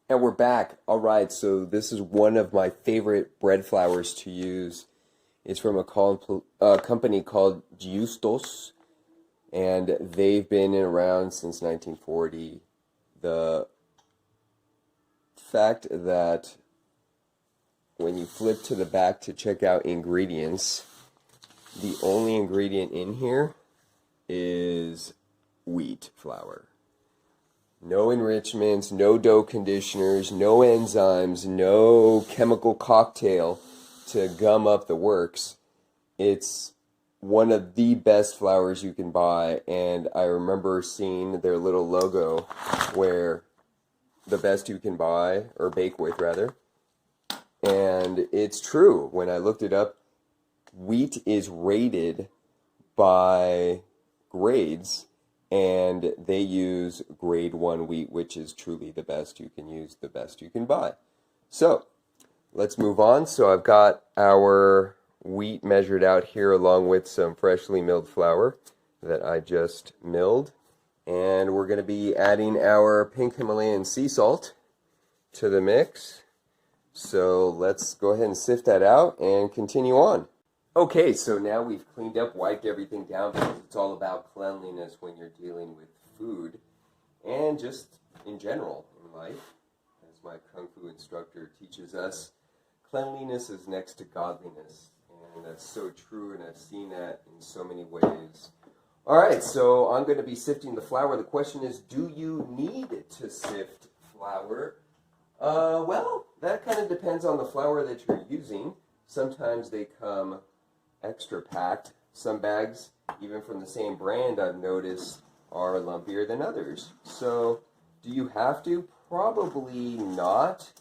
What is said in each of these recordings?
And we're back. All right, so this is one of my favorite bread flours to use. It's from a company called Justos, and they've been around since 1940. The fact that when you flip to the back to check out ingredients, the only ingredient in here is wheat flour. No enrichments, no dough conditioners, no enzymes, no chemical cocktail to gum up the works. It's one of the best flours you can buy, and I remember seeing their little logo where the best you can buy, or bake with rather, and it's true. When I looked it up, wheat is rated by grades, and they use grade 1 wheat, which is truly the best you can use, the best you can buy. So let's move on. So I've got our wheat measured out here along with some freshly milled flour that I just milled. And we're going to be adding our pink Himalayan sea salt to the mix. So let's go ahead and sift that out and continue on. Okay, so now we've cleaned up, wiped everything down, because it's all about cleanliness when you're dealing with food and just in general in life. As my Kung Fu instructor teaches us, cleanliness is next to godliness. And that's so true, and I've seen that in so many ways. All right, so I'm going to be sifting the flour. The question is, do you need to sift flour? Well, that kind of depends on the flour that you're using. Sometimes they come extra packed. Some bags, even from the same brand, I've noticed are lumpier than others. So, do you have to? Probably not.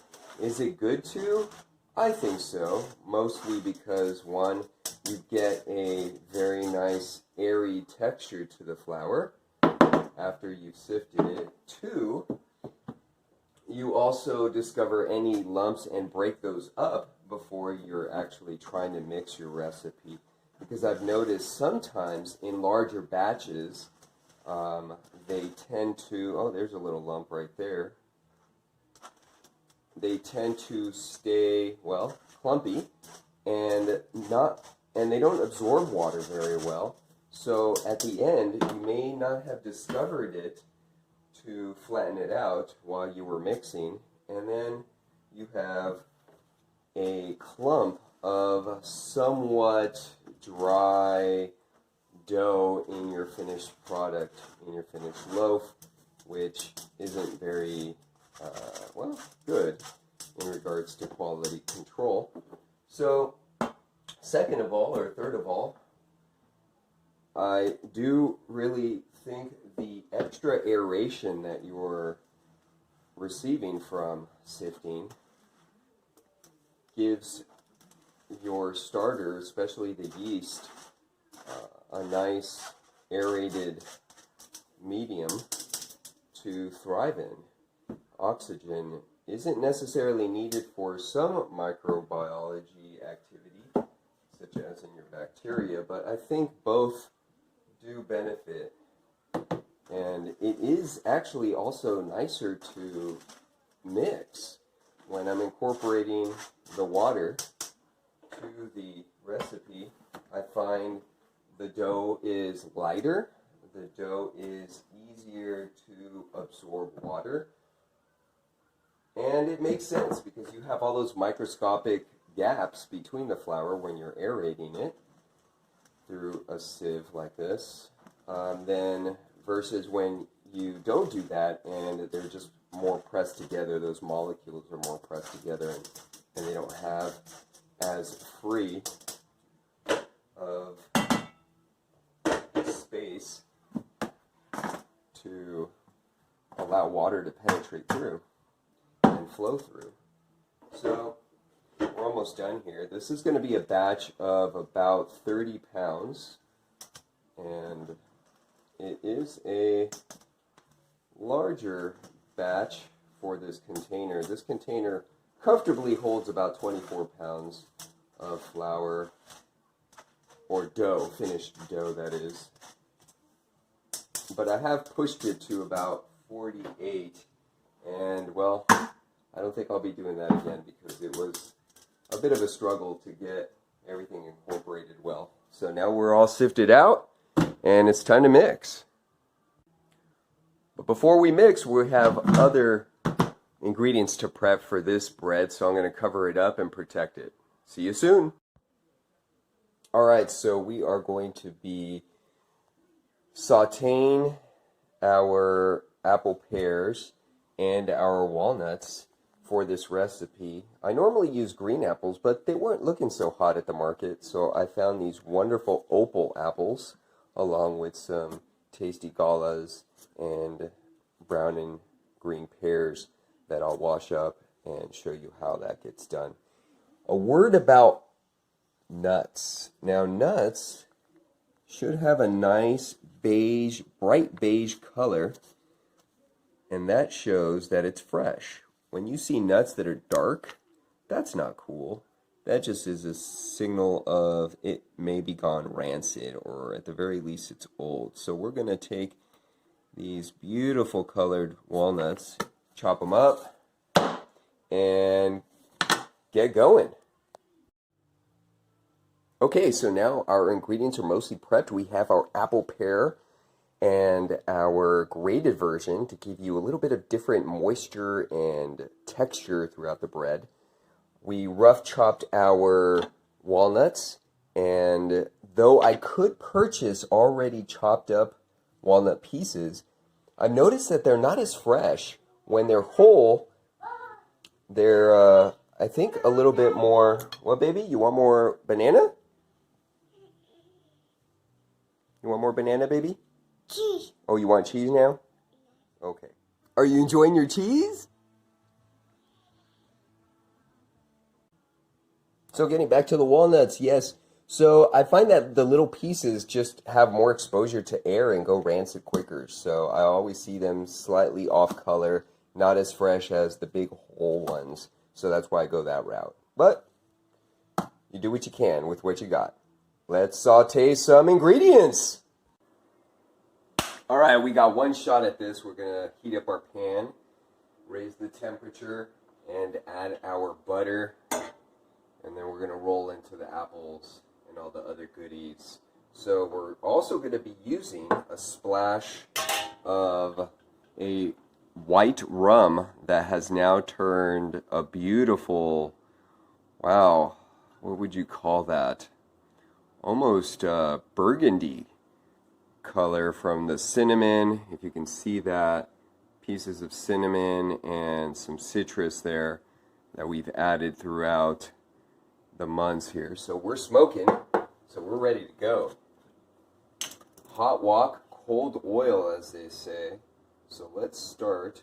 Is it good to? I think so, mostly because, one, you get a very nice airy texture to the flour after you've sifted it. Two, you also discover any lumps and break those up before you're actually trying to mix your recipe. Because I've noticed sometimes in larger batches, they tend to, oh, there's a little lump right there. They tend to stay, well, clumpy and they don't absorb water very well. So at the end, you may not have discovered it to flatten it out while you were mixing, and then you have a clump of somewhat dry dough in your finished product, in your finished loaf, which isn't very, well, good in regards to quality control. So, second of all, or third of all, I do really think the extra aeration that you're receiving from sifting gives your starter, especially the yeast, a nice aerated medium to thrive in. Oxygen isn't necessarily needed for some microbiology activity, such as in your bacteria, but I think both do benefit. And it is actually also nicer to mix when I'm incorporating the water to the recipe. I find the dough is lighter, the dough is easier to absorb water, and it makes sense because you have all those microscopic gaps between the flour when you're aerating it through a sieve like this, then versus when you don't do that and they're just more pressed together, those molecules are more pressed together, and they don't have as free of space to allow water to penetrate through and flow through. So we're almost done here. This is going to be a batch of about 30 pounds, and it is a larger batch for this container. This container comfortably holds about 24 pounds of flour, or dough, finished dough that is. But I have pushed it to about 48, and well, think I'll be doing that again because it was a bit of a struggle to get everything incorporated well. So now we're all sifted out and it's time to mix. But before we mix, we have other ingredients to prep for this bread, so I'm going to cover it up and protect it. See you soon. Alright, so we are going to be sauteing our apple pears and our walnuts for this recipe. I normally use green apples, but they weren't looking so hot at the market, so I found these wonderful opal apples along with some tasty galas and brown and green pears that I'll wash up and show you how that gets done. A word about nuts. Now, nuts should have a nice beige, bright beige color, and that shows that it's fresh. When you see nuts that are dark, that's not cool. That just is a signal of it may be gone rancid, or at the very least it's old. So we're going to take these beautiful colored walnuts, chop them up, and get going. Okay, so now our ingredients are mostly prepped. We have our apple pear and our grated version to give you a little bit of different moisture and texture throughout the bread. We rough chopped our walnuts, and though I could purchase already chopped up walnut pieces, I've noticed that they're not as fresh. When they're whole, they're, I think, a little bit more... What, baby? You want more banana? You want more banana, baby? Cheese. Oh, you want cheese now? Okay. Are you enjoying your cheese? So getting back to the walnuts, yes. So I find that the little pieces just have more exposure to air and go rancid quicker. So I always see them slightly off color, not as fresh as the big whole ones. So that's why I go that route. But you do what you can with what you got. Let's saute some ingredients. All right, we got one shot at this. We're gonna heat up our pan, raise the temperature, and add our butter. And then we're gonna roll into the apples and all the other goodies. So we're also gonna be using a splash of a white rum that has now turned a beautiful, wow, what would you call that? Almost burgundy color from the cinnamon. If you can see that, pieces of cinnamon and some citrus there that we've added throughout the months here. So we're smoking, so we're ready to go. Hot wok, cold oil, as they say. So let's start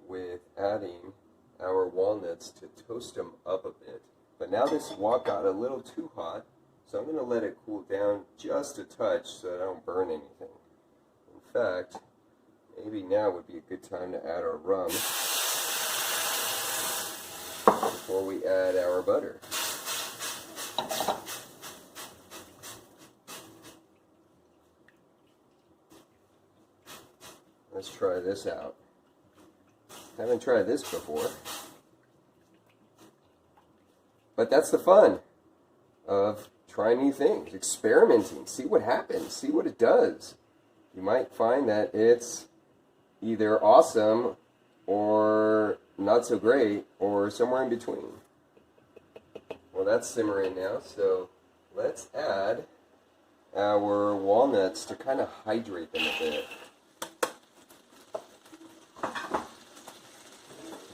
with adding our walnuts to toast them up a bit. But now this wok got a little too hot, so I'm going to let it cool down just a touch so that I don't burn anything. In fact, maybe now would be a good time to add our rum before we add our butter. Let's try this out. Haven't tried this before. But that's the fun of trying new things, experimenting, see what happens, see what it does. You might find that it's either awesome or not so great or somewhere in between. Well, that's simmering now, so let's add our walnuts to kind of hydrate them a bit.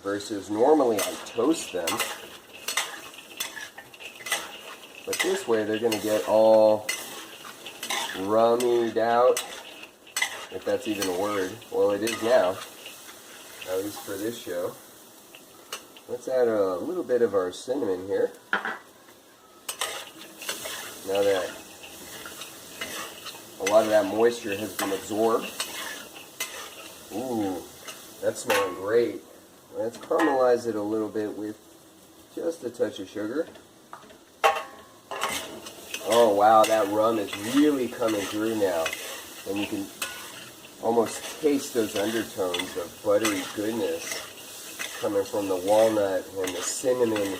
Versus normally I toast them. But this way they're going to get all rummied out, if that's even a word. Well, it is now, at least for this show. Let's add a little bit of our cinnamon here. Now that a lot of that moisture has been absorbed. Ooh, that's smelling great. Let's caramelize it a little bit with just a touch of sugar. Oh wow, that rum is really coming through now. And you can almost taste those undertones of buttery goodness. coming from the walnut and the cinnamon,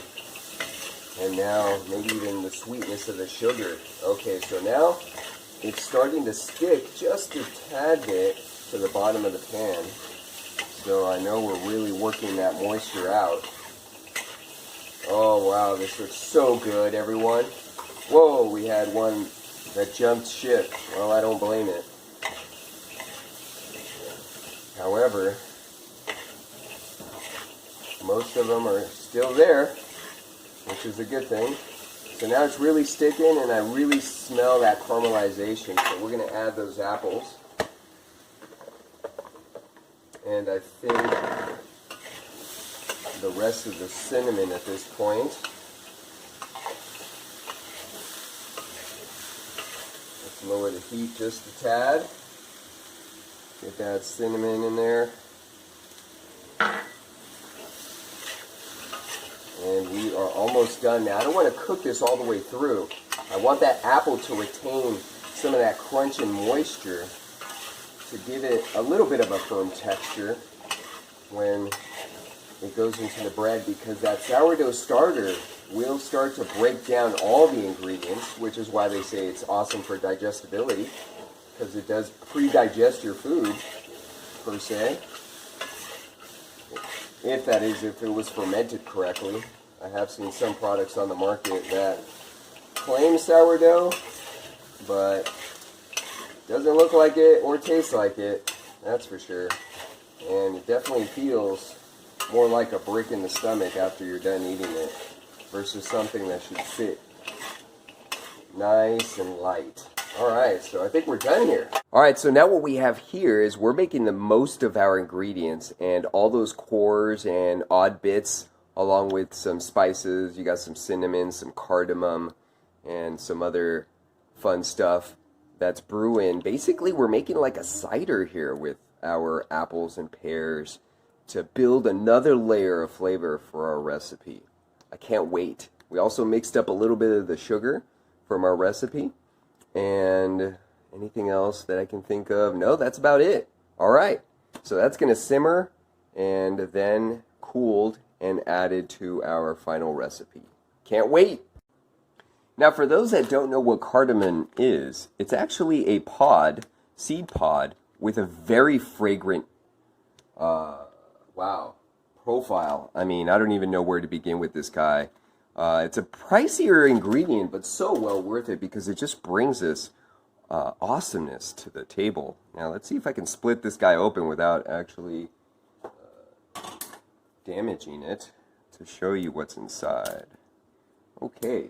and now maybe even the sweetness of the sugar. Okay, so now it's starting to stick just a tad bit to the bottom of the pan. So I know we're really working that moisture out. Oh wow, this looks so good, everyone. Whoa, we had one that jumped ship. Well, I don't blame it. However, most of them are still there, which is a good thing. So now it's really sticking, and I really smell that caramelization. So we're going to add those apples. And I think the rest of the cinnamon at this point. Let's lower the heat just a tad. Get that cinnamon in there. And we are almost done now. I don't want to cook this all the way through. I want that apple to retain some of that crunch and moisture to give it a little bit of a firm texture when it goes into the bread, because that sourdough starter will start to break down all the ingredients, which is why they say it's awesome for digestibility, because it does pre-digest your food, per se. If it was fermented correctly. I have seen some products on the market that claim sourdough, but doesn't look like it or taste like it, that's for sure. And it definitely feels more like a brick in the stomach after you're done eating it, versus something that should sit nice and light. Alright, so I think we're done here. Alright, so now what we have here is we're making the most of our ingredients, and all those cores and odd bits, along with some spices. You got some cinnamon, some cardamom, and some other fun stuff that's brewing. Basically, we're making like a cider here with our apples and pears to build another layer of flavor for our recipe. I can't wait. We also mixed up a little bit of the sugar from our recipe. And anything else that I can think of? No, that's about it. All right. So that's going to simmer and then cooled and added to our final recipe. Can't wait. Now, for those that don't know what cardamom is, it's actually a pod, seed pod, with a very fragrant, profile. I mean, I don't even know where to begin with this guy. It's a pricier ingredient, but so well worth it because it just brings this awesomeness to the table. Now, let's see if I can split this guy open without actually damaging it to show you what's inside. Okay.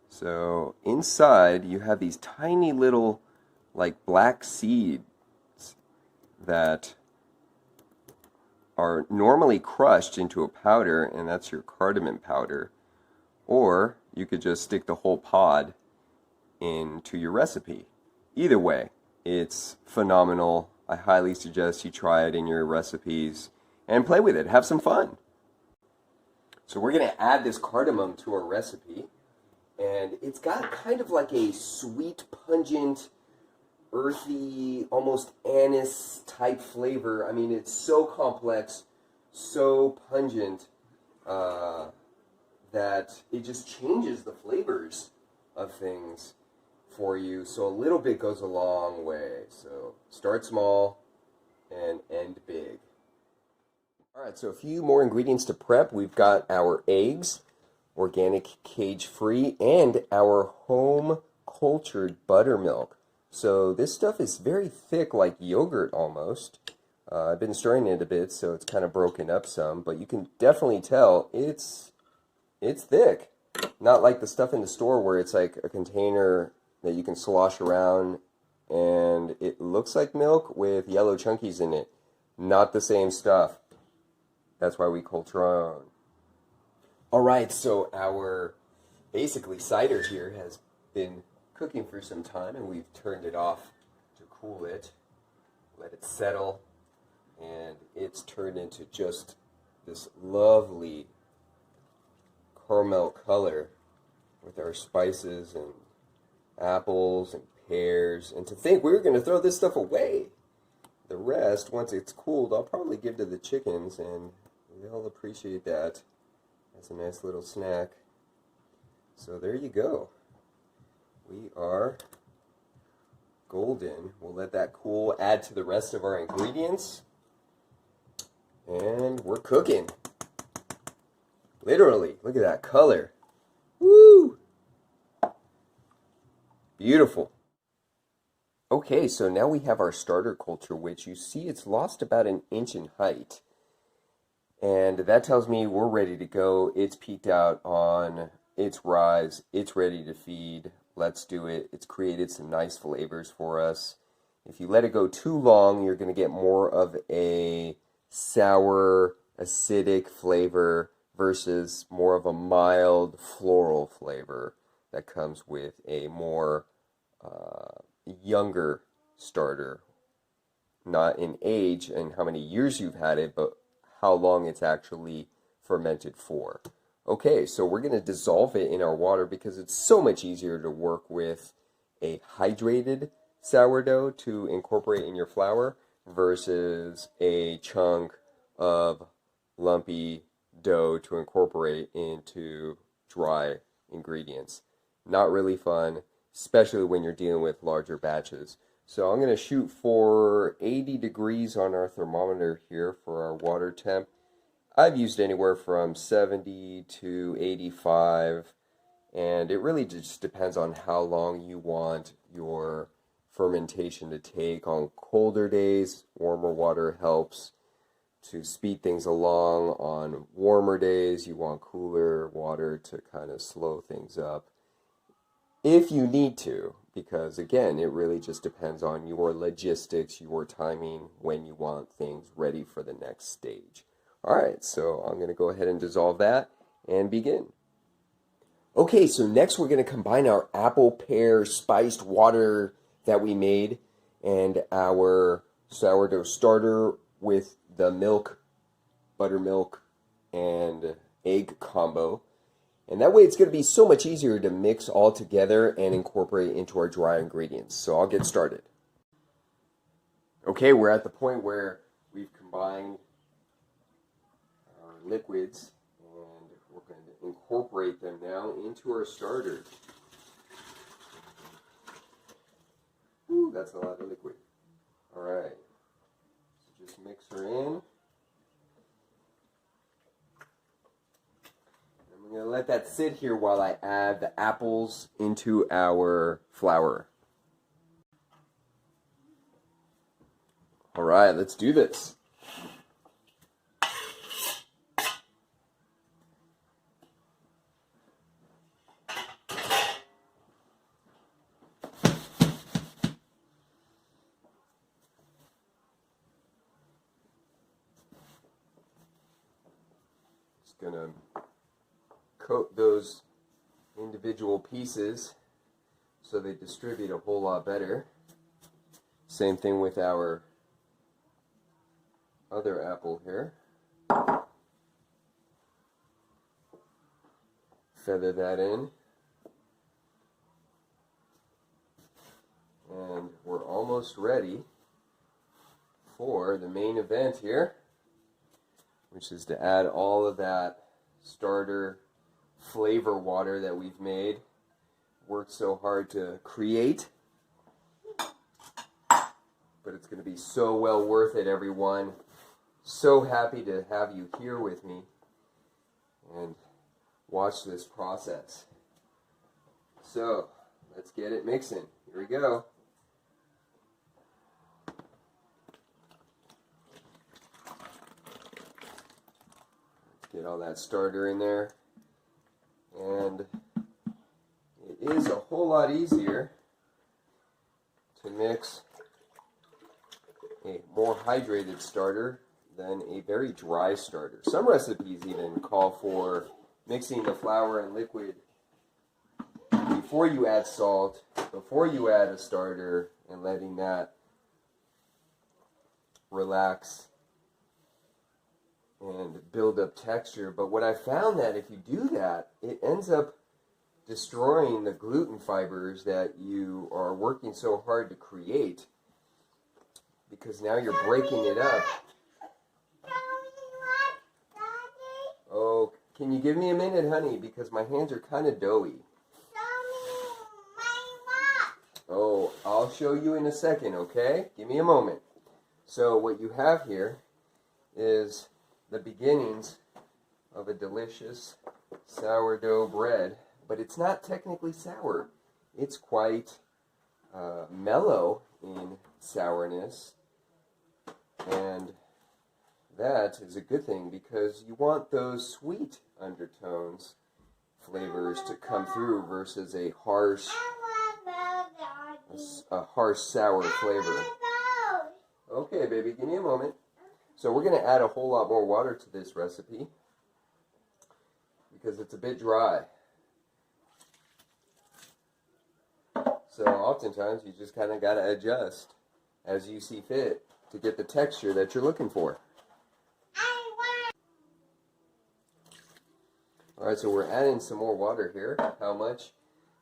So, inside you have these tiny little, like, black seeds that are normally crushed into a powder, and that's your cardamom powder. Or you could just stick the whole pod into your recipe. Either way, it's phenomenal. I highly suggest you try it in your recipes and play with it. Have some fun. So we're going to add this cardamom to our recipe, and it's got kind of like a sweet, pungent, earthy, almost anise type flavor. I mean, it's so complex, so pungent, that it just changes the flavors of things for you. So a little bit goes a long way. So start small and end big. Alright, so a few more ingredients to prep. We've got our eggs, organic, cage-free, and our home cultured buttermilk. So this stuff is very thick, like yogurt almost. I've been stirring it a bit, so it's kind of broken up some, but you can definitely tell it's thick. Not like the stuff in the store where it's like a container that you can slosh around and it looks like milk with yellow chunkies in it. Not the same stuff. That's why we culture our own. Alright, so our basically cider here has been cooking for some time, and we've turned it off to cool it, let it settle, and it's turned into just this lovely caramel color with our spices and apples and pears. And to think we were going to throw this stuff away. The rest, once it's cooled, I'll probably give to the chickens and They'll appreciate that. That's a nice little snack. So there you go. We are golden. We'll let that cool, add to the rest of our ingredients. And we're cooking. Literally, look at that color. Woo! Beautiful. Okay, so now we have our starter culture, which you see it's lost about an inch in height. And that tells me we're ready to go. It's peaked out on its rise. It's ready to feed. Let's do it. It's created some nice flavors for us. If you let it go too long, you're going to get more of a sour, acidic flavor versus more of a mild floral flavor that comes with a more younger starter. Not in age and how many years you've had it, but how long it's actually fermented for. Okay, so we're going to dissolve it in our water because it's so much easier to work with a hydrated sourdough to incorporate in your flour versus a chunk of lumpy dough to incorporate into dry ingredients. Not really fun, especially when you're dealing with larger batches. So I'm going to shoot for 80 degrees on our thermometer here for our water temp. I've used anywhere from 70 to 85, and it really just depends on how long you want your fermentation to take. On colder days, warmer water helps to speed things along. On warmer days, you want cooler water to kind of slow things up if you need to, because again, it really just depends on your logistics, your timing, when you want things ready for the next stage. Alright, so I'm going to go ahead and dissolve that and begin. Okay, so next we're going to combine our apple pear spiced water that we made and our sourdough starter with the milk, buttermilk, and egg combo. And that way it's going to be so much easier to mix all together and incorporate into our dry ingredients. So I'll get started. Okay, we're at the point where we've combined our liquids and we're going to incorporate them now into our starter. Ooh, that's a lot of liquid. Alright, so just mix her in. I'm going to let that sit here while I add the apples into our flour. Alright, let's do this. Just going to coat those individual pieces so they distribute a whole lot better. Same thing with our other apple here. Feather that in. And we're almost ready for the main event here, which is to add all of that starter flavor water that we've made, worked so hard to create, but it's going to be so well worth it, everyone. So happy to have you here with me and watch this process. So let's get it mixing. Here we go. Let's get all that starter in there. And it is a whole lot easier to mix a more hydrated starter than a very dry starter. Some recipes even call for mixing the flour and liquid before you add salt, before you add a starter, and letting that relax and build up texture. But what I found that if you do that, it ends up destroying the gluten fibers that you are working so hard to create, because now you're breaking it up. Can you give me a minute, honey? Because my hands are kind of doughy. Show me my rock. Oh, I'll show you in a second, okay? Give me a moment. So what you have here is the beginnings of a delicious sourdough bread, but it's not technically sour. It's quite mellow in sourness, and that is a good thing because you want those sweet undertones, flavors to come through versus a harsh sour flavor. Okay, baby, give me a moment. So we're going to add a whole lot more water to this recipe because it's a bit dry. So oftentimes you just kind of got to adjust as you see fit to get the texture that you're looking for. Alright, so we're adding some more water here. How much?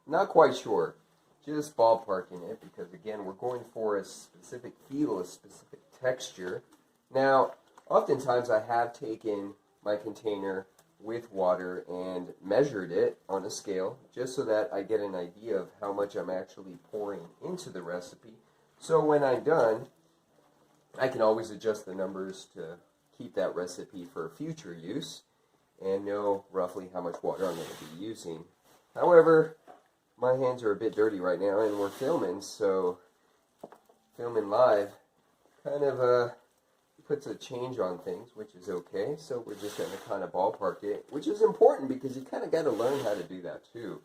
Not quite sure. Just ballparking it because, again, we're going for a specific feel, a specific texture. Now, oftentimes I have taken my container with water and measured it on a scale just so that I get an idea of how much I'm actually pouring into the recipe. So when I'm done, I can always adjust the numbers to keep that recipe for future use and know roughly how much water I'm going to be using. However, my hands are a bit dirty right now and we're filming, so filming live kind of puts a change on things, which is okay. So we're just going to kind of ballpark it, which is important because you kind of got to learn how to do that too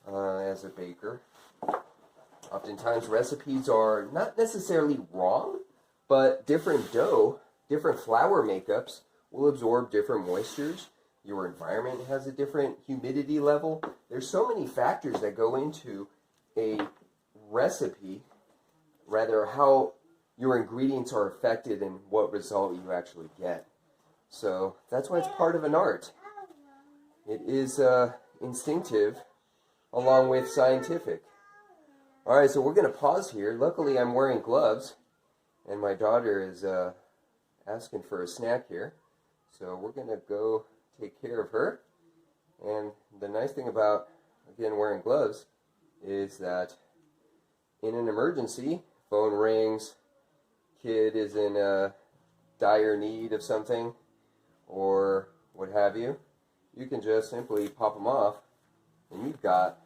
as a baker. Oftentimes recipes are not necessarily wrong, but different dough, different flour makeups will absorb different moistures. Your environment has a different humidity level. There's so many factors that go into a recipe, rather how your ingredients are affected and what result you actually get. So that's why it's part of an art. It is instinctive along with scientific. Alright, so we're going to pause here. Luckily I'm wearing gloves and my daughter is asking for a snack here. So we're going to go take care of her. And the nice thing about, again, wearing gloves is that in an emergency, phone rings, kid is in dire need of something, or what have you, you can just simply pop them off and you've got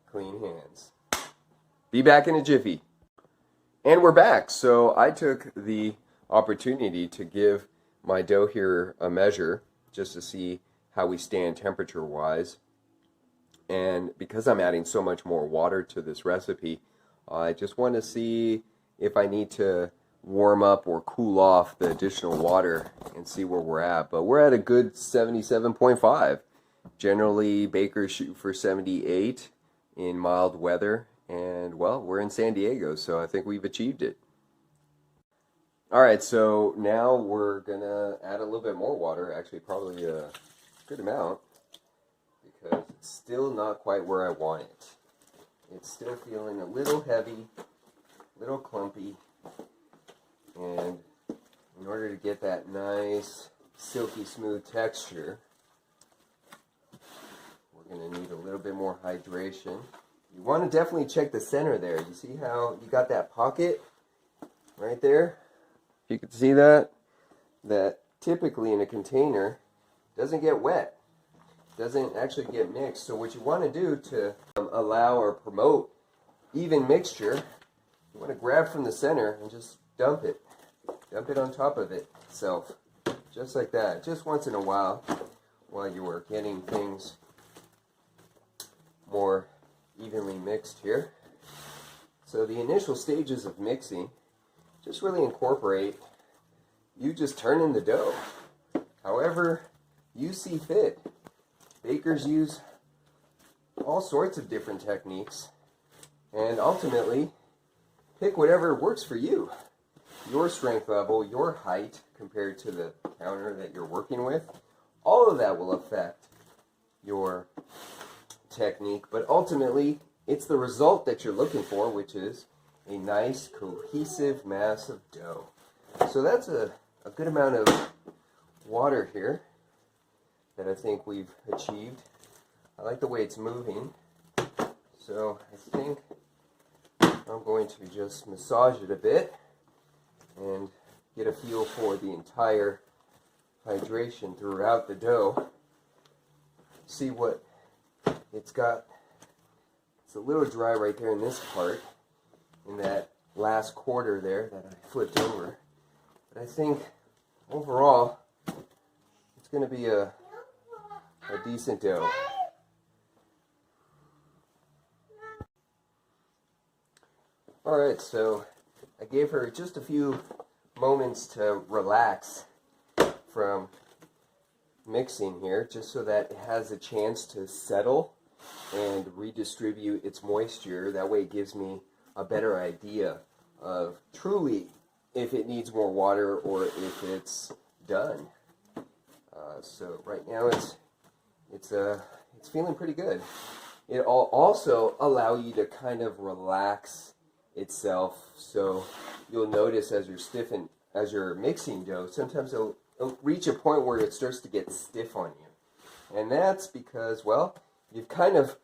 clean hands. Be back in a jiffy. And we're back. So I took the opportunity to give my dough here a measure just to see how we stand temperature wise, and because I'm adding so much more water to this recipe, I just want to see if I need to warm up or cool off the additional water and see where we're at. But we're at a good 77.5. Generally bakers shoot for 78 in mild weather, and well, we're in San Diego, so I think we've achieved it. Alright, so now we're gonna add a little bit more water, actually probably a good amount, because it's still not quite where I want it. It's still feeling a little heavy, a little clumpy, and in order to get that nice, silky smooth texture, we're gonna need a little bit more hydration. You want to definitely check the center there. You see how you got that pocket right there? You can see that typically in a container doesn't get wet, doesn't actually get mixed. So what you want to do to allow or promote even mixture, you want to grab from the center and just dump it on top of itself, just like that, just once in a while you are getting things more evenly mixed here. So the initial stages of mixing just really incorporate you just turning the dough however you see fit. Bakers use all sorts of different techniques and ultimately pick whatever works for you. Your strength level, your height compared to the counter that you're working with, all of that will affect your technique, but ultimately it's the result that you're looking for, which is a nice cohesive mass of dough. So that's a good amount of water here. that I think we've achieved. I like the way it's moving, so I think I'm going to just massage it a bit and get a feel for the entire hydration throughout the dough. See what it's got. It's a little dry right there in this part, in that last quarter there that I flipped over. But I think overall it's going to be a decent dough. Alright, so I gave her just a few moments to relax from mixing here, just so that it has a chance to settle and redistribute its moisture. That way it gives me a better idea of truly if it needs more water or if it's done. So right now it's feeling pretty good. It'll also allow you to kind of relax itself. So you'll notice as you're mixing dough, sometimes it'll reach a point where it starts to get stiff on you. And that's because, well, you've kind of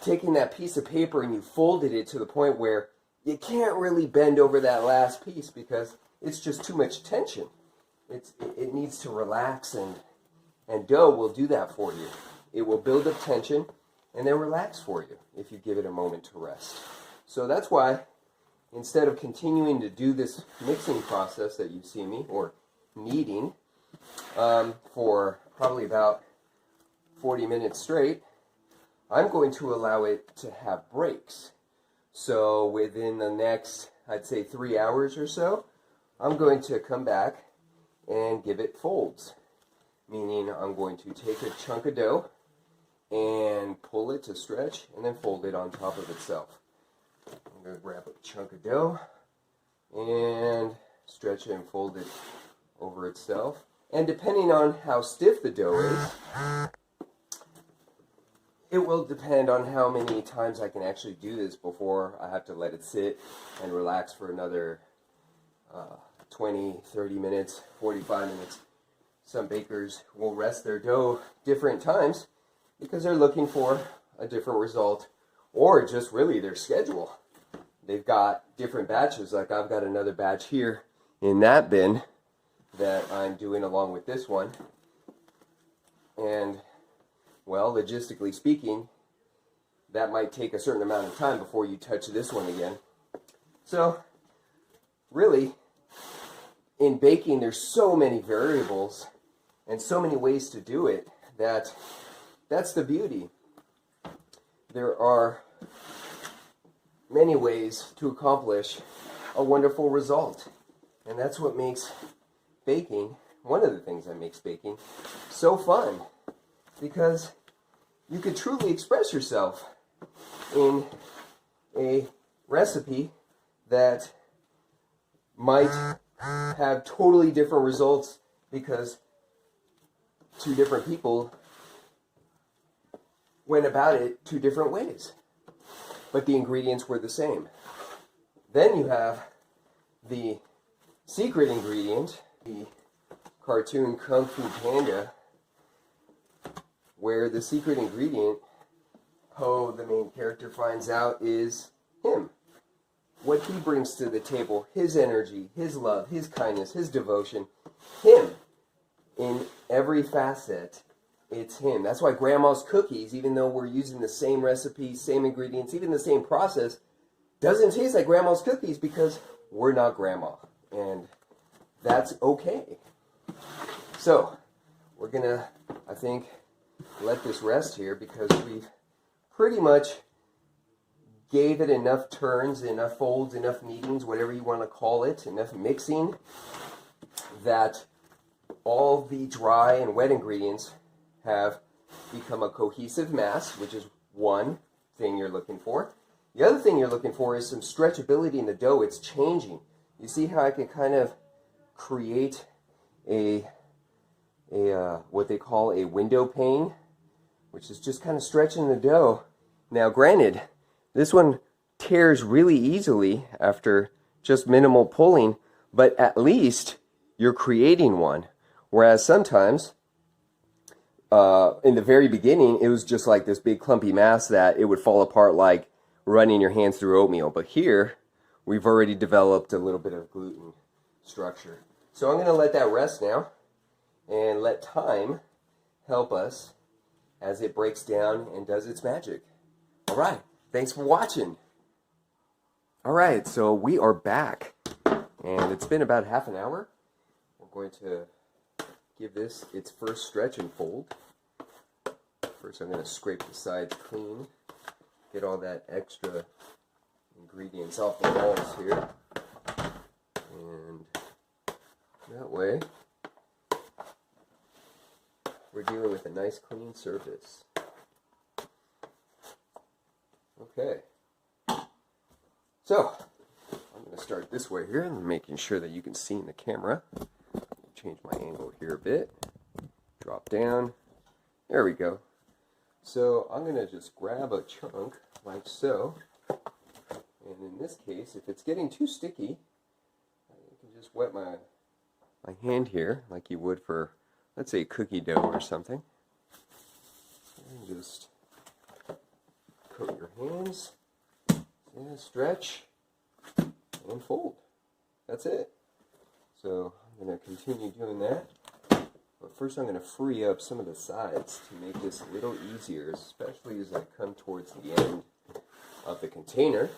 taken that piece of paper and you folded it to the point where you can't really bend over that last piece because it's just too much tension. It needs to relax, and dough will do that for you. It will build up tension and then relax for you if you give it a moment to rest. So that's why instead of continuing to do this mixing process that you see me, or kneading, for probably about 40 minutes straight, I'm going to allow it to have breaks. So within the next, I'd say 3 hours or so, I'm going to come back and give it folds. Meaning I'm going to take a chunk of dough and pull it to stretch and then fold it on top of itself. I'm going to grab a chunk of dough and stretch it and fold it over itself. And depending on how stiff the dough is, it will depend on how many times I can actually do this before I have to let it sit and relax for another 20, 30 minutes, 45 minutes. Some bakers will rest their dough different times because they're looking for a different result, or just really their schedule. They've got different batches, like I've got another batch here in that bin that I'm doing along with this one. And, well, logistically speaking, that might take a certain amount of time before you touch this one again. So, really, in baking, there's so many variables and so many ways to do it that's the beauty. There are many ways to accomplish a wonderful result. And that's what makes baking, one of the things that makes baking so fun. Because you could truly express yourself in a recipe that might have totally different results because two different people went about it two different ways, but the ingredients were the same. Then you have the secret ingredient, the cartoon Kung Fu Panda, where the secret ingredient, Po, the main character, finds out is him. What he brings to the table, his energy, his love, his kindness, his devotion, him. In every facet, it's him. That's why Grandma's cookies, even though we're using the same recipe, same ingredients, even the same process, doesn't taste like Grandma's cookies because we're not Grandma. And that's okay. So, we're going to, I think, let this rest here because we've pretty much gave it enough turns, enough folds, enough kneadings, whatever you want to call it, enough mixing, that all the dry and wet ingredients have become a cohesive mass, which is one thing you're looking for. The other thing you're looking for is some stretchability in the dough. It's changing. You see how I can kind of create a what they call a window pane, which is just kind of stretching the dough. Now, granted, this one tears really easily after just minimal pulling, but at least you're creating one. Whereas sometimes in the very beginning, it was just like this big clumpy mass that it would fall apart like running your hands through oatmeal. But here, we've already developed a little bit of gluten structure. So I'm going to let that rest now and let time help us as it breaks down and does its magic. All right, thanks for watching. All right, so we are back, and it's been about half an hour. We're going to give this its first stretch and fold. First, I'm going to scrape the sides clean, get all that extra ingredients off the walls here, and that way we're dealing with a nice clean surface. Okay, so I'm going to start this way here, and making sure that you can see in the camera. Change my angle here a bit, drop down, there we go. So I'm going to just grab a chunk like so, and in this case, if it's getting too sticky, you can just wet my hand here like you would for, let's say, cookie dough or something, and just coat your hands, and stretch, and fold. That's it. So I'm going to continue doing that. But first I'm going to free up some of the sides to make this a little easier, especially as I come towards the end of the container.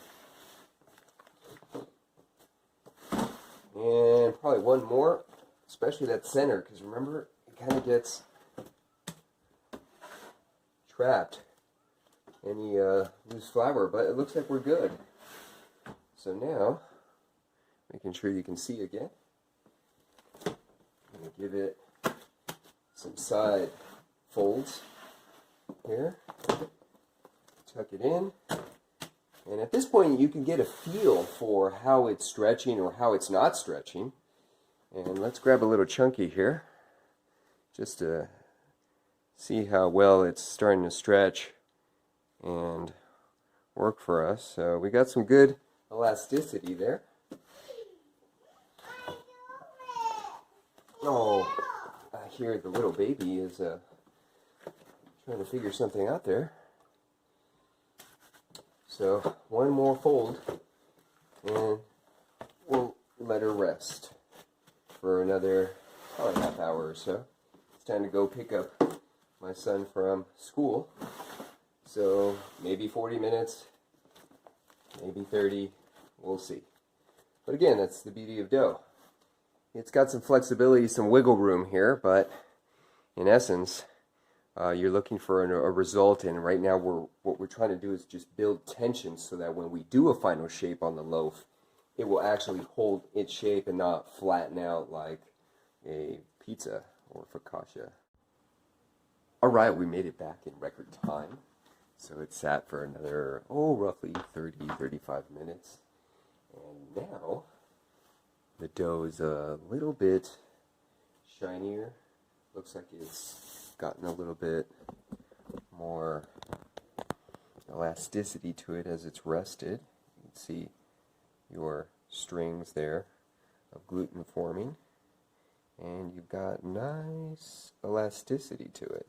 And probably one more, especially that center, because remember, it kind of gets trapped, any loose flour, but it looks like we're good. So now, making sure you can see again, I'm going to give it some side folds here, tuck it in, and at this point you can get a feel for how it's stretching or how it's not stretching. And let's grab a little chunky here just to see how well it's starting to stretch and work for us. So we got some good elasticity there. Oh, I hear the little baby is trying to figure something out there. So one more fold, and we'll let her rest for another probably half hour or so. It's time to go pick up my son from school. So maybe 40 minutes, maybe 30, we'll see. But again, that's the beauty of dough. It's got some flexibility, some wiggle room here, but in essence, you're looking for a result, and right now what we're trying to do is just build tension so that when we do a final shape on the loaf, it will actually hold its shape and not flatten out like a pizza or focaccia. Alright, we made it back in record time. So it sat for another, roughly 30-35 minutes. And now the dough is a little bit shinier. Looks like it's gotten a little bit more elasticity to it as it's rested. You can see your strings there of gluten forming, and you've got nice elasticity to it.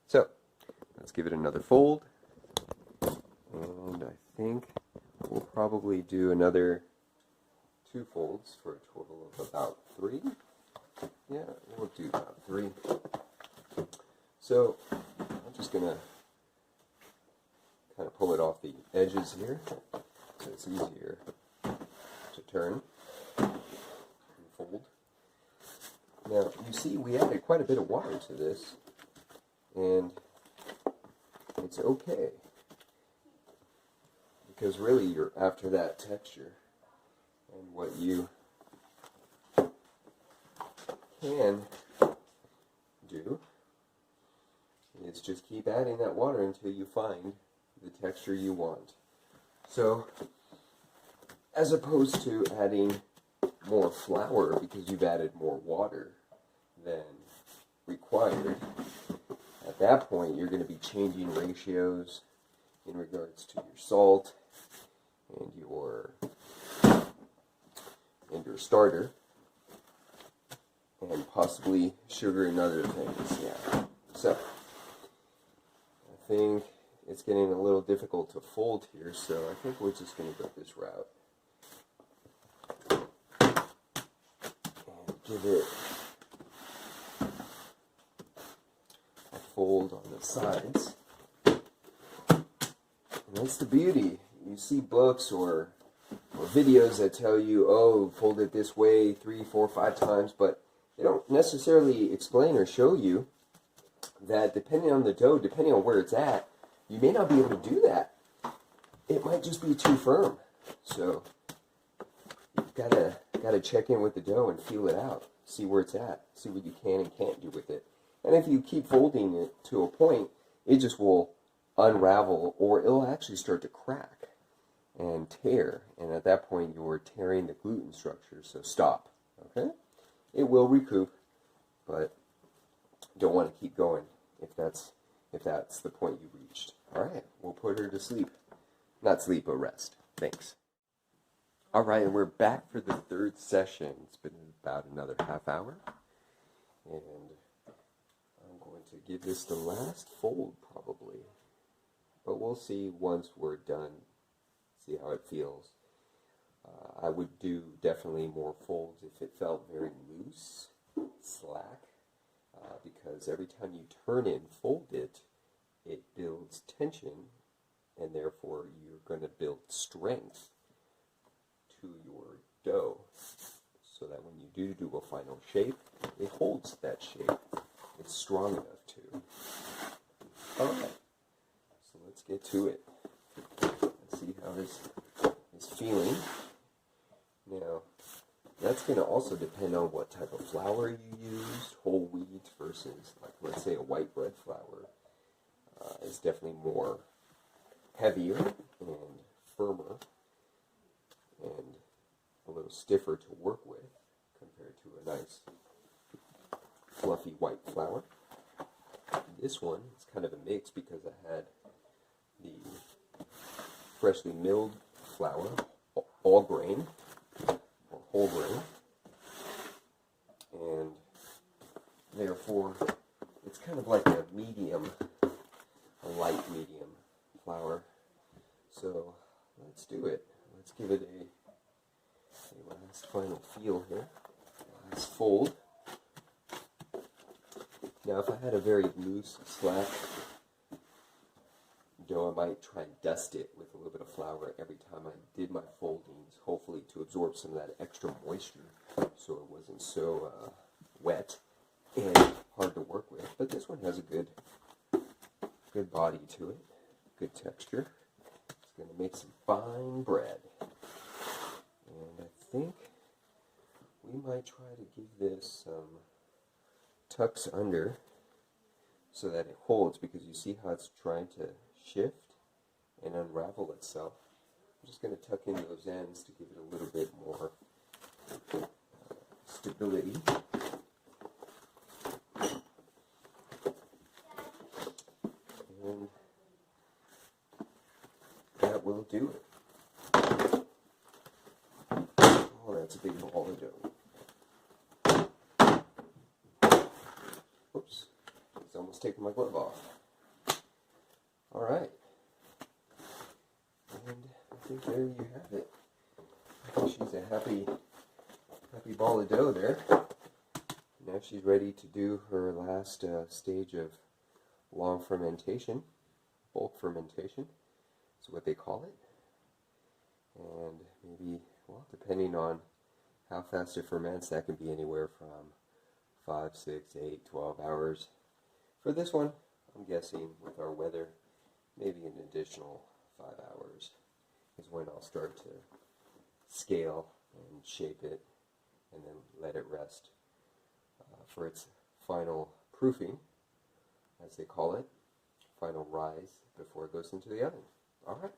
So let's give it another fold, and I think we'll probably do another 2 folds for a total of about 3. Yeah, we'll do about 3. So I'm just going to kind of pull it off the edges here so it's easier to turn and fold. Now, you see we added quite a bit of water to this, and it's okay, because really you're after that texture. And what you can do is just keep adding that water until you find the texture you want. So, as opposed to adding more flour because you've added more water than required, at that point you're going to be changing ratios in regards to your salt and your starter, and possibly sugar and other things. Yeah. So think it's getting a little difficult to fold here, so I think we're just going to go this route. And give it a fold on the sides. And that's the beauty. You see books or videos that tell you, oh, fold it this way 3, 4, 5 times, but they don't necessarily explain or show you that depending on the dough, depending on where it's at, you may not be able to do that. It might just be too firm. So you've gotta check in with the dough and feel it out. See where it's at. See what you can and can't do with it. And if you keep folding it to a point, it just will unravel, or it'll actually start to crack and tear. And at that point, you're tearing the gluten structure. So stop. Okay? It will recoup, but don't want to keep going if that's the point you reached. All right, we'll put her to sleep. Not sleep, but rest. Thanks. All right, and we're back for the third session. It's been about another half hour, and I'm going to give this the last fold probably, but we'll see once we're done. See how it feels. I would do definitely more folds if it felt very loose, slack, because every time you turn it and fold it, it builds tension, and therefore you're going to build strength to your dough, so that when you do a final shape, it holds that shape. It's strong enough to. Okay, so let's get to it. Let's see how this is feeling. Now, that's going to also depend on what type of flour you used. Whole wheat versus, like, let's say a white bread flour is definitely more heavier and firmer and a little stiffer to work with compared to a nice fluffy white flour. This one is kind of a mix because I had the freshly milled flour, all grain, or whole grain, and therefore it's kind of like a medium, a light medium flour. So let's do it. Let's give it a last final feel here. Last fold. Now if I had a very loose, slack dough, I might try and dust it with a little bit of flour every time I did my foldings, hopefully to absorb some of that extra moisture so it wasn't so wet and hard to work with. But this one has a good body to it, good texture. It's going to make some fine bread. And I think we might try to give this some tucks under so that it holds, because you see how it's trying to shift and unravel itself. I'm just going to tuck in those ends to give it a little bit more stability. And that will do it. Oh, that's a big ball of dough. Oops, it's almost taking my glove off. All right. And I think there you have it. I think she's a happy ball of dough there. Now she's ready to do her last stage of long fermentation, bulk fermentation is what they call it. And maybe, well, depending on how fast it ferments, that can be anywhere from 5, 6, 8, 12 hours. For this one, I'm guessing with our weather, maybe an additional 5 hours is when I'll start to scale and shape it and then let it rest for its final proofing, as they call it, final rise before it goes into the oven. All right.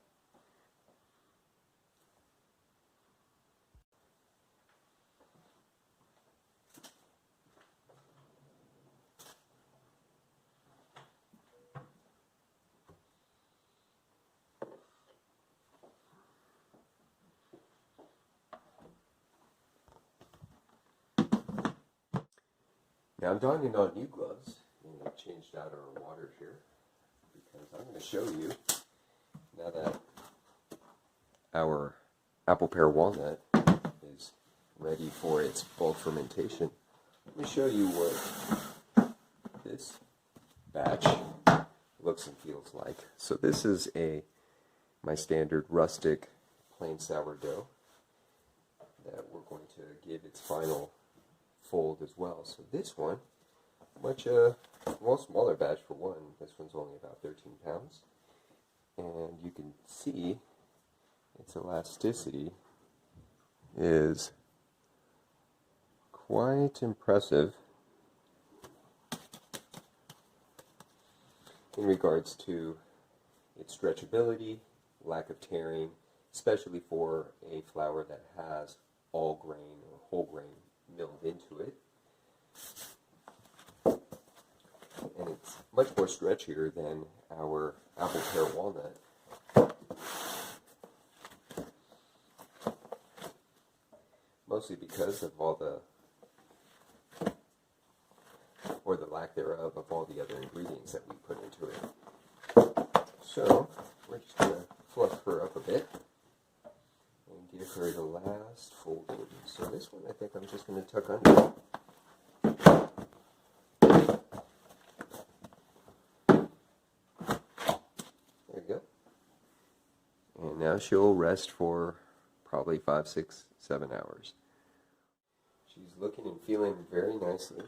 Now I'm donning on new gloves, and I've changed out our water here. because I'm going to show you, now that our apple pear walnut is ready for its bulk fermentation, let me show you what this batch looks and feels like. So this is my standard rustic plain sourdough that we're going to give its final fold as well. So this one, smaller batch for one. This one's only about 13 pounds. And you can see its elasticity is quite impressive in regards to its stretchability, lack of tearing, especially for a flour that has all grain or whole grain milled into it. And it's much more stretchier than our apple pear walnut. Mostly because of or the lack thereof of all the other ingredients that we put into it. So, we're just going to fluff her up a bit and give her the last folding. So this one I think I'm just going to tuck under. There you go. And now she'll rest for probably 5, 6, 7 hours. She's looking and feeling very nicely.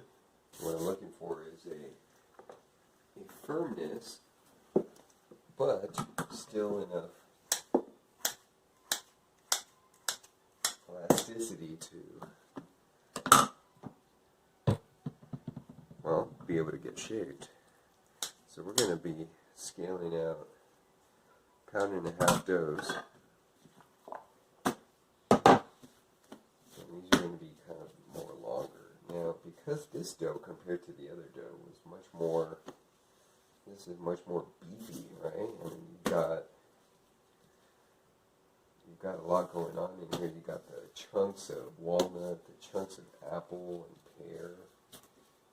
What I'm looking for is a firmness, but still enough elasticity to, well, be able to get shaped. So we're going to be scaling out pound-and-a-half doughs. And these are going to be kind of more longer. Now, because this dough compared to the other dough was much more, this is much more beefy, right? I mean, you've got a lot going on in here. You've got the chunks of walnut, the chunks of apple and pear.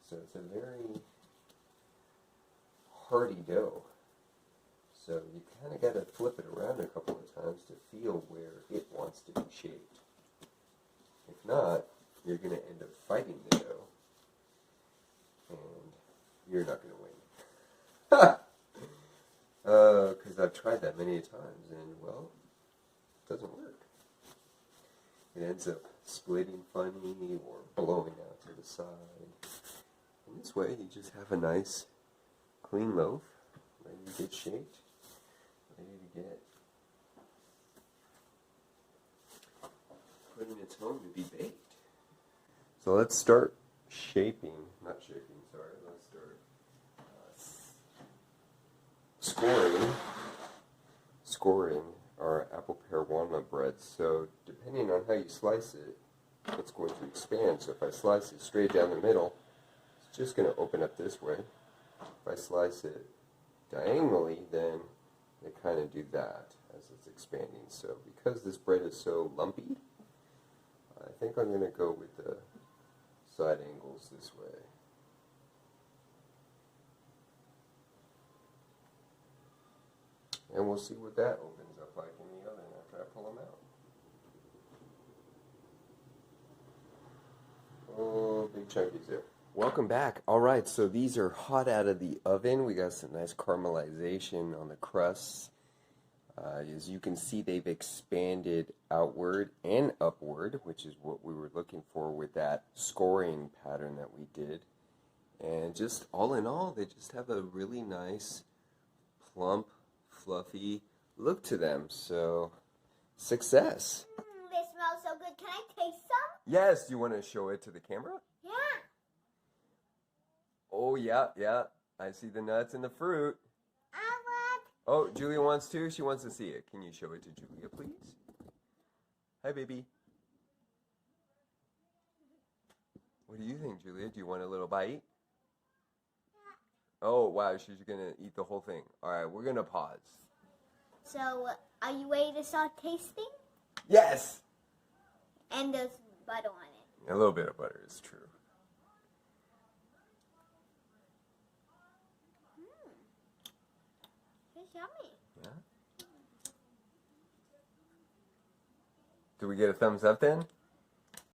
So it's a very hearty dough. So you kind of got to flip it around a couple of times to feel where it wants to be shaped. If not, you're going to end up fighting the dough, and you're not going to win. Because I've tried that many times, and, well, it doesn't work. It ends up splitting funny or blowing out to the side. And this way, you just have a nice, clean loaf, ready to get shaped, ready to get put in its home to be baked. So let's start let's start scoring our apple pear walnut bread. So depending on how you slice it, it's going to expand. So if I slice it straight down the middle, it's just going to open up this way. If I slice it diagonally, then they kind of do that as it's expanding. So because this bread is so lumpy, I think I'm going to go with the side angles this way. And we'll see what that opens up like in the oven after I pull them out. Oh, big chunkies there. Welcome back. All right, so these are hot out of the oven. We got some nice caramelization on the crusts. As you can see, they've expanded outward and upward, which is what we were looking for with that scoring pattern that we did. And just all in all, they just have a really nice, plump, fluffy look to them. So, success. They smell so good. Can I taste some? Yes, you want to show it to the camera? Yeah. Oh, yeah. I see the nuts and the fruit. I want. Oh, Julia wants to. She wants to see it. Can you show it to Julia, please? Hi, baby. What do you think, Julia? Do you want a little bite? Oh, wow. She's going to eat the whole thing. All right, we're going to pause. So, are you ready to start tasting? Yes! And there's butter on it. A little bit of butter is true. yummy. Yeah. Do we get a thumbs up then?